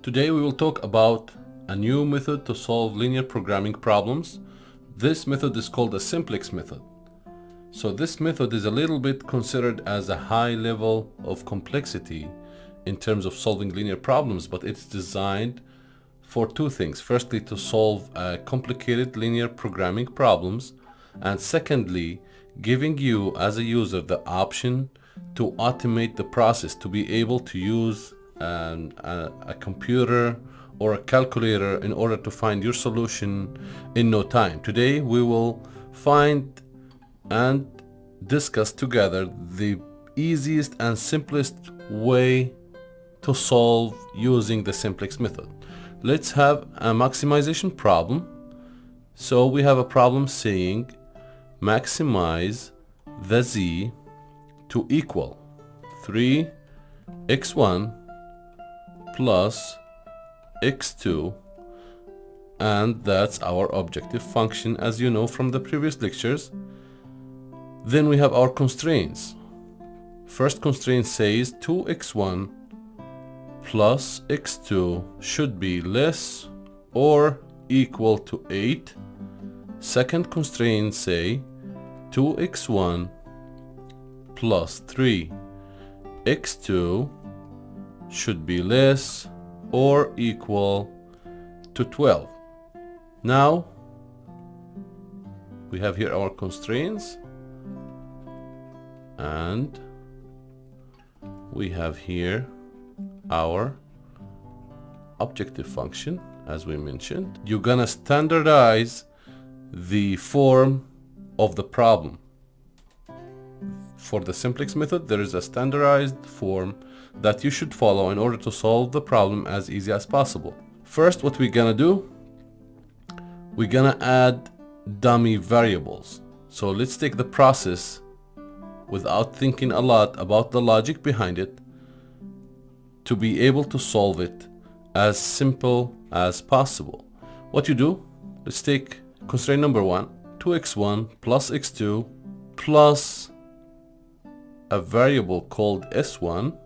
Today we will talk about a new method to solve linear programming problems. This method is called the Simplex method. So this method is a little bit considered as a high level of complexity in terms of solving linear problems, but it's designed for two things. Firstly, to solve complicated linear programming problems, and secondly, giving you as a user the option to automate the process, to be able to use a computer or a calculator in order to find your solution in no time. Today we will find and discuss together the easiest and simplest way to solve using the Simplex method. Let's have a maximization problem. So we have a problem saying maximize the z to equal 3x1 plus x2, and that's our objective function, as you know from the previous lectures. Then we have our constraints. First constraint says 2x1 plus x2 should be less or equal to 8. Second constraint say 2x1 plus 3x2 should be less or equal to 12. Now we have here our constraints, and we have here our objective function. As we mentioned, you're gonna standardize the form of the problem. For the Simplex method, there is a standardized form that you should follow in order to solve the problem as easy as possible. First, what we're gonna do, we're gonna add dummy variables. So let's take the process without thinking a lot about the logic behind it to be able to solve it as simple as possible. What you do, let's take constraint number 1, 2x1 plus x2 plus a variable called s1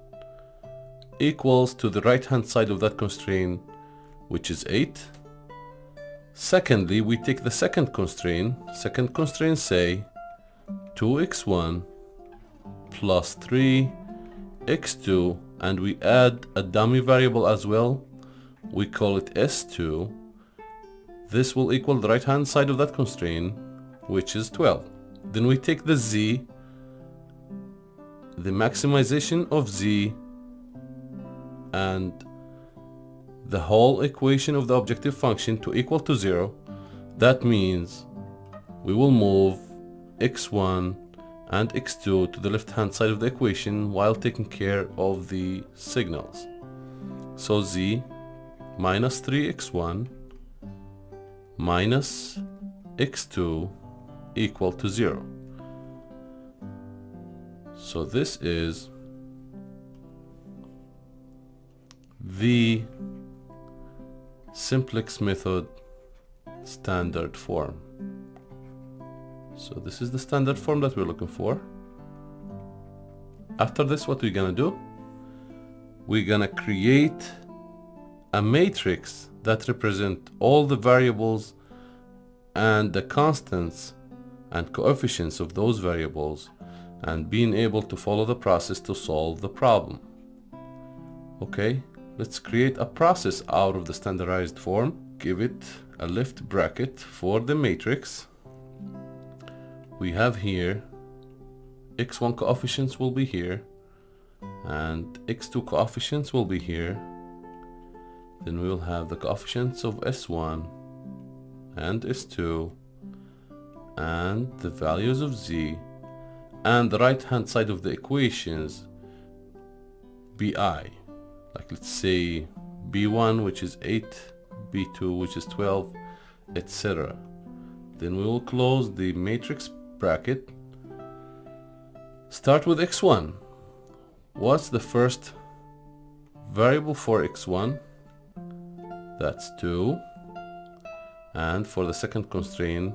equals to the right hand side of that constraint, which is 8. Secondly, we take the second constraint. Second constraint say 2x1 plus 3x2, and we add a dummy variable as well. We call it s2. This will equal the right hand side of that constraint, which is 12. Then we take the z, the maximization of z, and the whole equation of the objective function to equal to 0. That means we will move x1 and x2 to the left hand side of the equation while taking care of the signals. So z minus 3x1 minus x2 equal to 0. So this is the Simplex method standard form. So this is the standard form that we're looking for. After this, what we're gonna do, we're gonna create a matrix that represent all the variables and the constants and coefficients of those variables, and being able to follow the process to solve the problem. Okay, let's create a process out of the standardized form. Give it a left bracket for the matrix. We have here x1 coefficients will be here, and x2 coefficients will be here. Then we will have the coefficients of s1 and s2 and the values of z, and the right hand side of the equations bi, like let's say b1, which is 8, b2, which is 12, etc. Then we will close the matrix bracket. Start with x1. What's the first variable for x1? That's 2. And for the second constraint,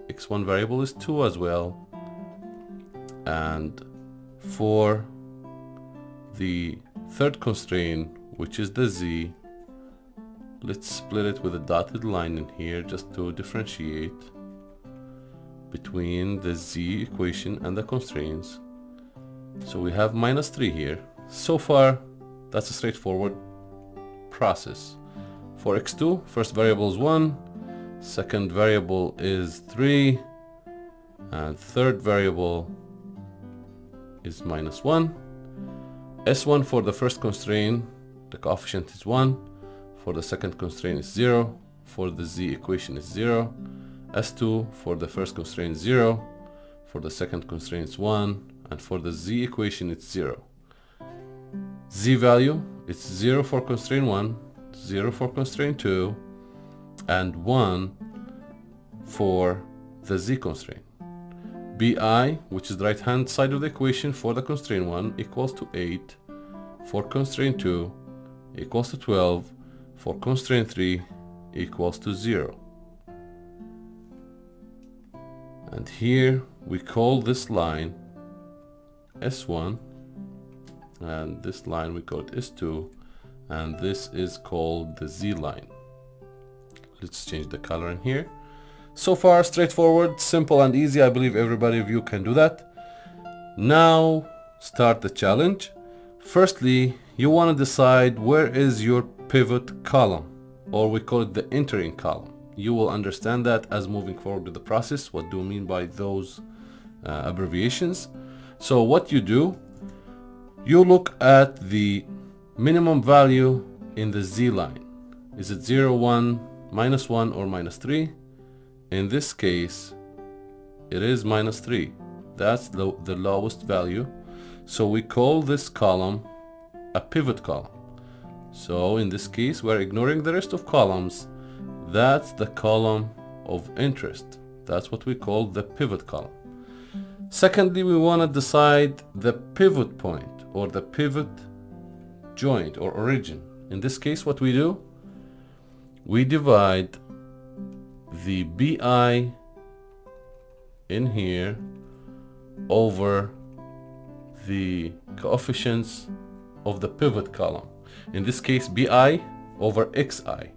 x1 variable is 2 as well. And for the third constraint, which is the z, let's split it with a dotted line in here just to differentiate between the z equation and the constraints. So we have -3 here. So far, that's a straightforward process. For x2, first variable is 1, second variable is 3, and third variable is -1. S1 for the first constraint, the coefficient is 1. For the second constraint is 0. For the z equation is 0. S2 for the first constraint is 0. For the second constraint is 1. And for the z equation it's 0. Z value, it's 0 for constraint 1, 0 for constraint 2, and 1 for the z constraint. Bi, which is the right hand side of the equation for the constraint 1, equals to 8. For constraint 2 equals to 12. For constraint 3 equals to 0. And here we call this line S1, and this line we call it S2, and this is called the Z line. Let's change the color in here. So far, straightforward, simple and easy. I believe everybody of you can do that. Now start the challenge. Firstly, you want to decide where is your pivot column, or we call it the entering column. You will understand that as moving forward with the process. What do we mean by those abbreviations? So what you do, you look at the minimum value in the z line. Is it 0, 1, -1, or -3? In this case, it is -3. That's the lowest value. So we call this column a pivot column. So in this case, we're ignoring the rest of columns. That's the column of interest. That's what we call the pivot column. Secondly, we want to decide the pivot point, or the pivot joint or origin. In this case, what we do, we divide the BI in here over the coefficients of the pivot column. In this case, BI over XI,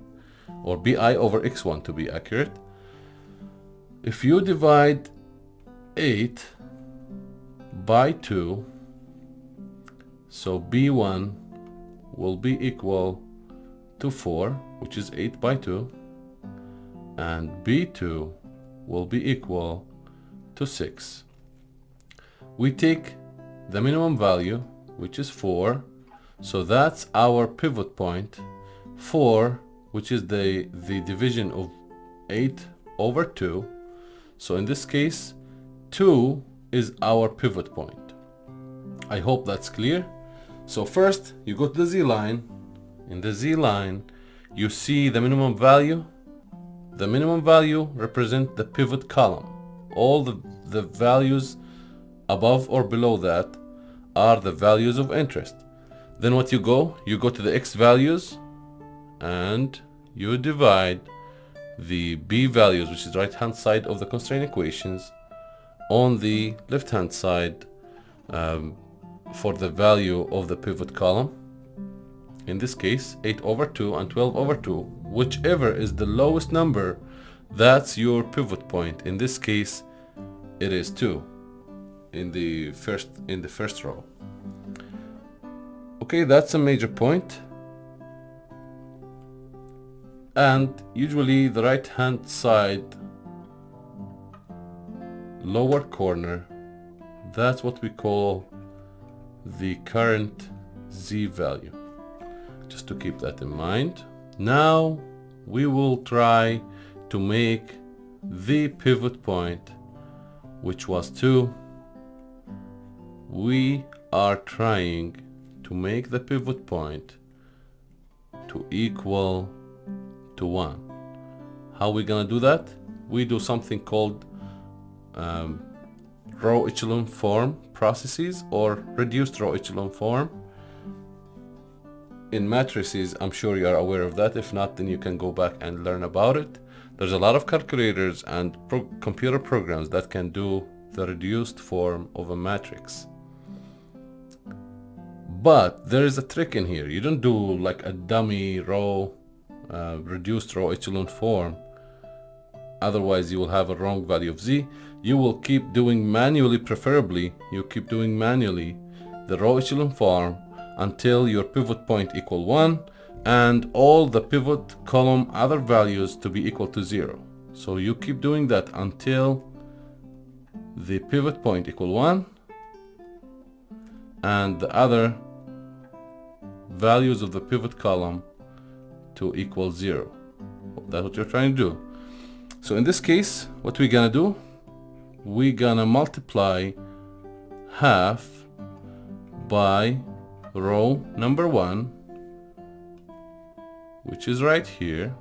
or BI over X1 to be accurate. If you divide 8 by 2, so B1 will be equal to 4, which is 8 by 2, and B2 will be equal to 6. We take the minimum value, which is 4, so that's our pivot point. 4, which is the division of 8 over 2. So in this case, 2 is our pivot point. I hope that's clear. So first, you go to the Z line. In the Z line, you see the minimum value. The minimum value represents the pivot column. All the values above or below that are the values of interest. Then what you go to the X values, and you divide the B values, which is the right hand side of the constraint equations, on the left hand side for the value of the pivot column. In this case, 8 over 2 and 12 over 2, whichever is the lowest number, that's your pivot point. In this case, it is 2 in the first row. Okay, that's a major point. And usually the right hand side lower corner, that's what we call the current Z value. Just to keep that in mind. Now we will try to make the pivot point, which was 2. We are trying to make the pivot point to equal to 1. How are we gonna do that? We do something called row echelon form processes, or reduced row echelon form. In matrices, I'm sure you are aware of that. If not, then you can go back and learn about it. There's a lot of calculators and computer programs that can do the reduced form of a matrix. But there is a trick in here. You don't do like a dummy row reduced row echelon form, otherwise you will have a wrong value of z, you will keep doing manually, preferably you keep doing manually the row echelon form until your pivot point equal 1 and all the pivot column other values to be equal to 0. So you keep doing that until the pivot point equal 1 and the other values of the pivot column to equal 0. That's what you're trying to do. So in this case, what we're gonna do, we're gonna multiply half by row number 1, which is right here.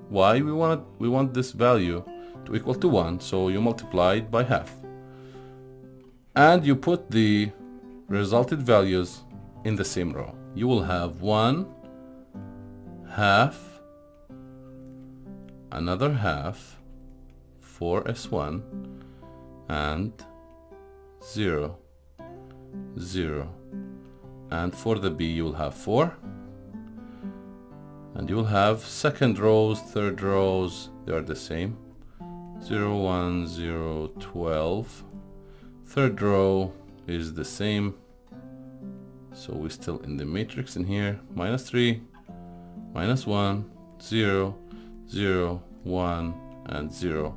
Why? We want this value to equal to 1, so you multiply it by half. And you put the resulted values in the same row. You will have 1 half, another half for S1, and 0, 0. And for the B you will have 4. And you will have second rows, third rows, they are the same. 0, 1, 0, 12. Third row is the same. So we're still in the matrix in here. -3, -1, 0, 0, 1, and 0.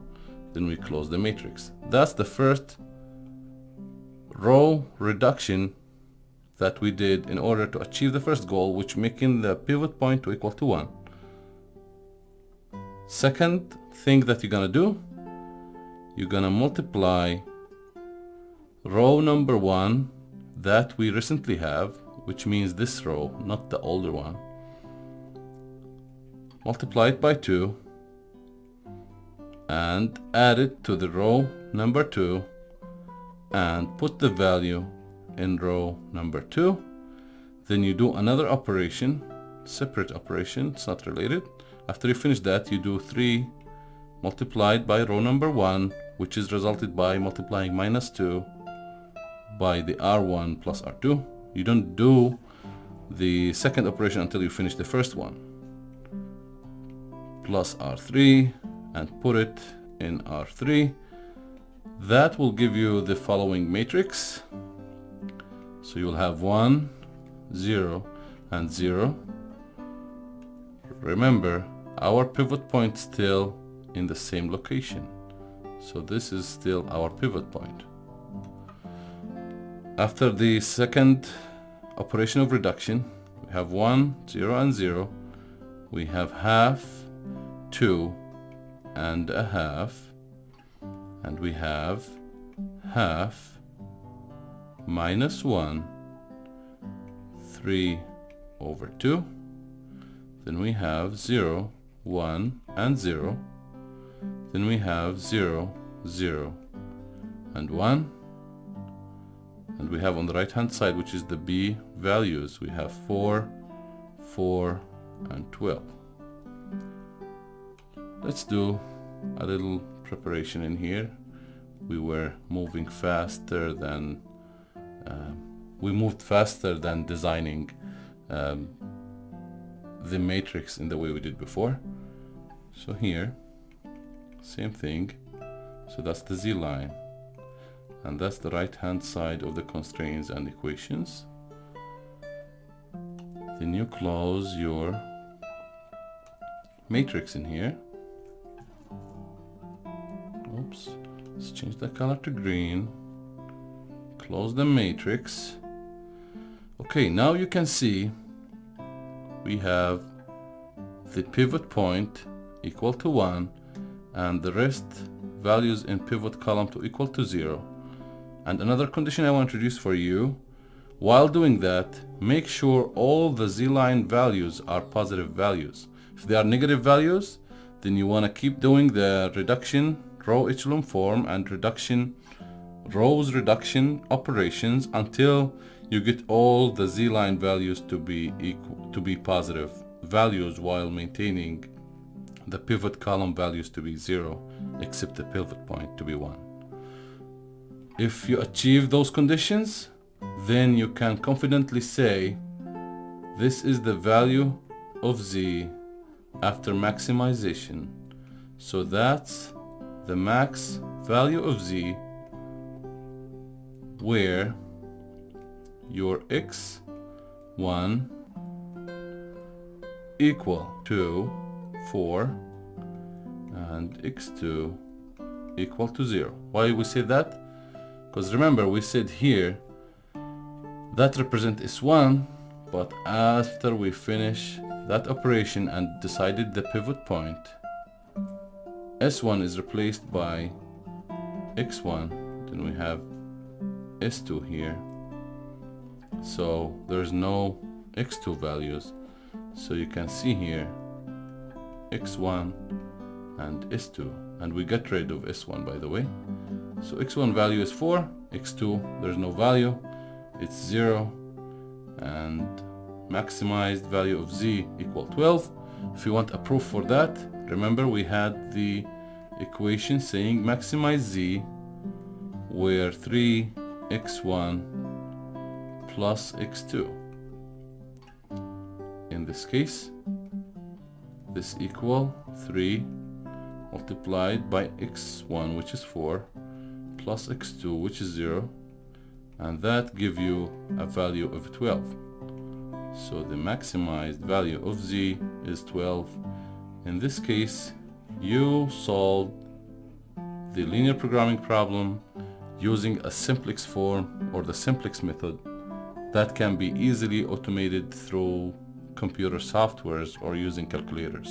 Then we close the matrix. That's the first row reduction that we did in order to achieve the first goal, which making the pivot point to equal to 1. Second thing that you're gonna do, you're gonna multiply row number 1 that we recently have, which means this row, not the older one. Multiply it by 2 and add it to the row number 2 and put the value in row number 2. Then you do another operation, separate operation, it's not related. After you finish that, you do 3 multiplied by row number 1, which is resulted by multiplying -2 by the R1 plus R2. You don't do the second operation until you finish the first one. Plus R3 and put it in R3. That will give you the following matrix. So you will have 1, 0, and 0. Remember, our pivot point still in the same location. So this is still our pivot point. After the second operation of reduction, we have 1, 0, and 0. We have half, 2, and a half. And we have half, -1, 3 over 2. Then we have 0, 1, and 0. Then we have 0, 0, and 1. And we have on the right hand side, which is the B values, we have 4, 4, and 12. Let's do a little preparation in here. We were moving faster than we moved faster than designing the matrix in the way we did before. So here, same thing. So that's the Z line. And that's the right hand side of the constraints and equations. Then you close your matrix in here. Oops, let's change the color to green. Close the matrix. Okay, now you can see we have the pivot point equal to 1 and the rest values in pivot column to equal to 0. And another condition I want to introduce for you, while doing that, make sure all the Z-line values are positive values. If they are negative values, then you want to keep doing the reduction row echelon form and rows reduction operations until you get all the Z-line values to be positive values while maintaining the pivot column values to be 0, except the pivot point to be 1. If you achieve those conditions, then you can confidently say this is the value of Z after maximization. So that's the max value of z where your x1 equal to 4 and x2 equal to 0. Why we say that? Because remember we said here that represent S1, but after we finish that operation and decided the pivot point, S1 is replaced by x1, then we have S2 here, so there's no x2 values. So you can see here x1 and S2, and we get rid of S1 by the way. So x1 value is 4, x2 there's no value, it's 0, and maximized value of z equal 12. If you want a proof for that, remember we had the equation saying maximize z where 3x1 plus x2. In this case, this equal 3 multiplied by x1, which is 4, plus x2, which is 0, and that give you a value of 12. So the maximized value of z is 12. In this case, you solved the linear programming problem using a simplex form or the simplex method that can be easily automated through computer softwares or using calculators.